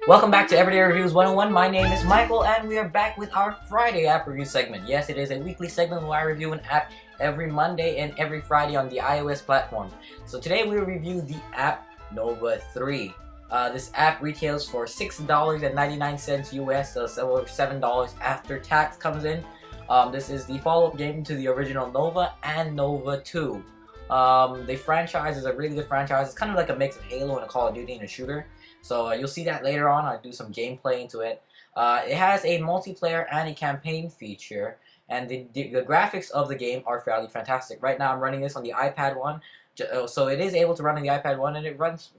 Welcome back to Everyday Reviews 101. My name is Michael, and we are back with our Friday app review segment. Yes, it is a weekly segment where I review an app every Monday and every Friday on the iOS platform. So today we will review the app Nova 3. This app retails for $6.99 US, so $7 after tax comes in. This is the follow-up game to the original Nova and Nova 2. The franchise is a really good franchise. It's kind of like a mix of Halo and a Call of Duty and a shooter. So you'll see that later on. I'll do some gameplay into it. It has a multiplayer and a campaign feature, and the graphics of the game are fairly fantastic. Right now I'm running this on the iPad 1, so it is able to run on the iPad 1, and it runs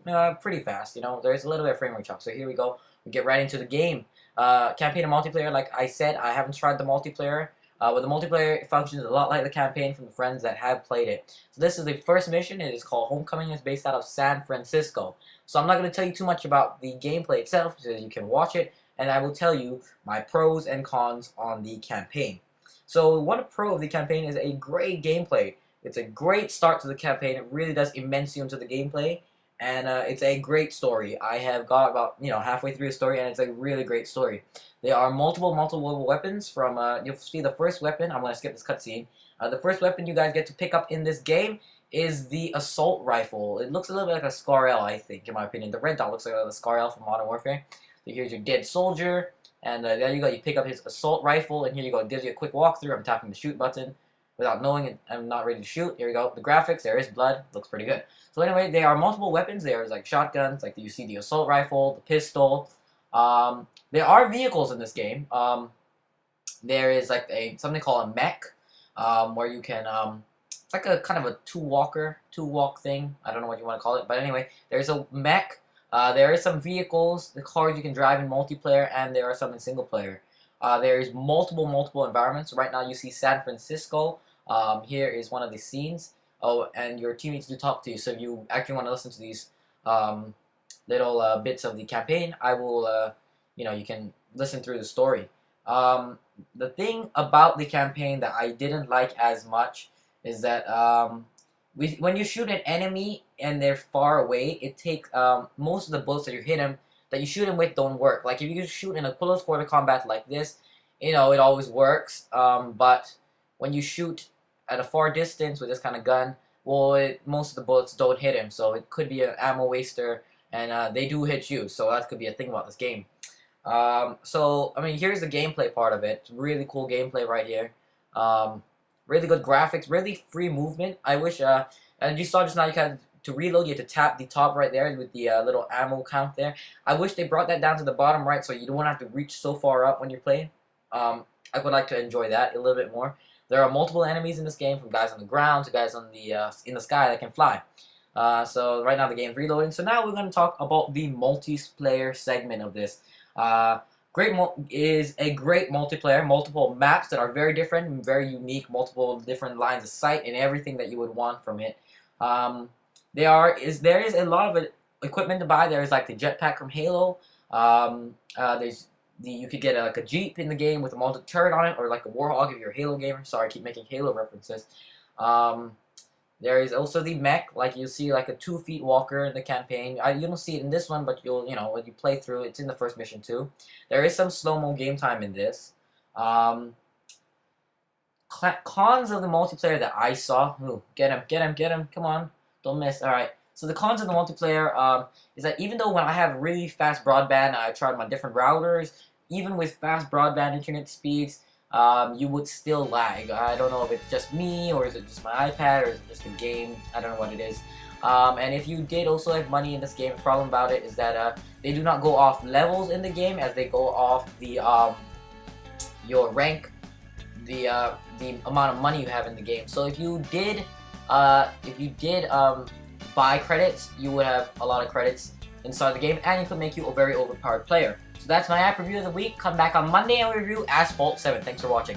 pretty fast. You know, there's a little bit of frame rate chop. So here we go. We get right into the game. Campaign and multiplayer, like I said, I haven't tried the multiplayer. But the multiplayer functions a lot like the campaign from the friends that have played it. So this is the first mission. It is called Homecoming. It's based out of San Francisco. So I'm not going to tell you too much about the gameplay itself, so you can watch it, and I will tell you my pros and cons on the campaign. So one pro of the campaign is a great gameplay. It's a great start to the campaign. It really does immerse you into the gameplay, and it's a great story. I have got about halfway through the story, and it's a really great story. There are multiple weapons from, you'll see the first weapon. I'm going to skip this cutscene. The first weapon you guys get to pick up in this game is the assault rifle. It looks a little bit like a SCAR-L, I think, in my opinion. The red dot looks like the SCAR-L from Modern Warfare. So here's your dead soldier, and there you go. You pick up his assault rifle, and here you go. It gives you a quick walkthrough. I'm tapping the shoot button without knowing it. I'm not ready to shoot. Here we go. The graphics, there is blood. Looks pretty good. So anyway, there are multiple weapons. There's like shotguns, like you see the assault rifle, the pistol. There are vehicles in this game. There is like something called a mech, where you can it's like a kind of a two-walk thing. I don't know what you want to call it, but anyway, there's a mech. There is some vehicles, the cars you can drive in multiplayer, and there are some in single player. There is multiple environments. Right now you see San Francisco. Here is one of the scenes. Oh, and your teammates do talk to you. So if you actually want to listen to these little bits of the campaign, I will, you can listen through the story. The thing about the campaign that I didn't like as much is that when you shoot an enemy and they're far away, it takes most of the bullets that you hit them that you shoot them with don't work. Like if you shoot in a close quarter combat like this, it always works. But when you shoot at a far distance with this kind of gun, well, most of the bullets don't hit him, so it could be an ammo waster, and they do hit you. So that could be a thing about this game. So I mean, here's the gameplay part of it. It's really cool gameplay right here. Really good graphics, really free movement. I wish, and you saw just now, you had to reload, you had to tap the top right there with the little ammo count there. I wish they brought that down to the bottom right so you don't have to reach so far up when you're playing. I would like to enjoy that a little bit more. There are multiple enemies in this game, from guys on the ground to guys on the in the sky that can fly. So right now the game's reloading. So now we're going to talk about the multiplayer segment of this. Is a great multiplayer, multiple maps that are very different, very unique, multiple different lines of sight, and everything that you would want from it. There is a lot of equipment to buy. There is like the jetpack from Halo. You could get like a Jeep in the game with a multi-turret on it, or like a Warhog if you're a Halo gamer. Sorry, I keep making Halo references. There is also the mech, like you see like a 2 feet walker in the campaign. You don't see it in this one, but you'll, when you play through, it's in the first mission too. There is some slow-mo game time in this. Cons of the multiplayer that I saw. Ooh, get him, come on, don't miss. Alright, so the cons of the multiplayer is that even though when I have really fast broadband, I tried my different routers, even with fast broadband internet speeds, you would still lag. I don't know if it's just me, or is it just my iPad, or is it just the game. I don't know what it is. And if you did also have money in this game, the problem about it is that they do not go off levels in the game, as they go off the your rank, the amount of money you have in the game. So if you did buy credits, you would have a lot of credits inside the game, and it could make you a very overpowered player. So that's my app review of the week. Come back on Monday and we review Asphalt 7. Thanks for watching.